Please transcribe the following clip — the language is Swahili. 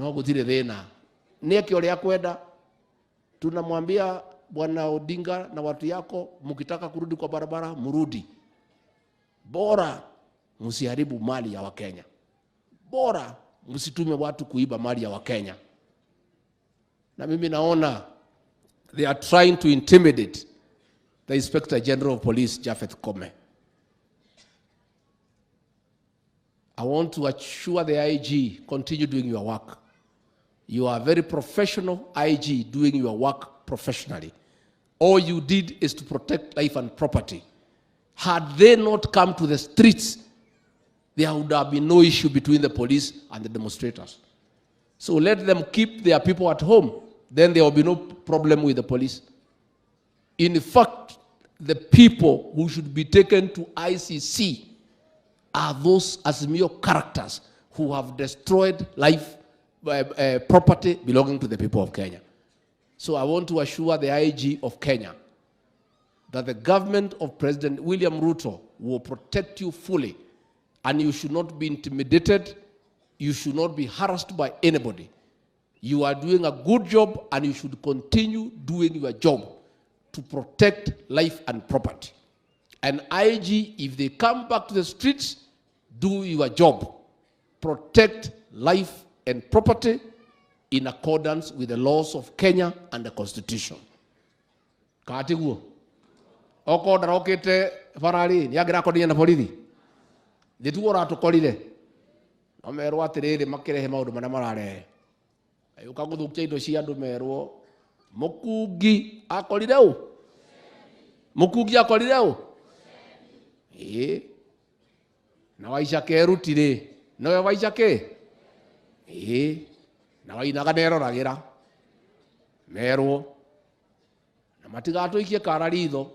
no gutire thina nieke uria kwenda. Tunamwambia Bwana Odinga na watu yako, mkitaka kurudi kwa barabara mrudi, bora msiharibu mali ya Wakenya, bora msitume watu kuiba mali ya Wakenya. Na mimi naona they are trying to intimidate the Inspector General of Police Japhet Koome. I want to assure the IG, continue doing your work. You are a very professional IG doing your work professionally. All you did is to protect life and property. Had they not come to the streets, there would have been no issue between the police and the demonstrators. So let them keep their people at home. Then there will be no problem with the police. In fact, the people who should be taken to ICC are those Azimio characters who have destroyed life, property belonging to the people of Kenya. So I want to assure the IG of Kenya that the government of President William Ruto will protect you fully, and you should not be intimidated. You should not be harassed by anybody. You are doing a good job, and you should continue doing your job to protect life and property. And IG, if they come back to the streets, do your job. Protect life and property in accordance with the laws of Kenya and the Constitution. Katiguo. Oko darokete farali ni agira kodi na polithi. Ndituora tukorire. Amerwa atiriri makirehe maundu mana marare. Ayuka guthukia indo cia andu merwo mukungi akorire u. Mukungi akorire u. Na waicake erutire. Nawe waicake. Na wainaga neroragĩra merwo na matigatuikie kara ritho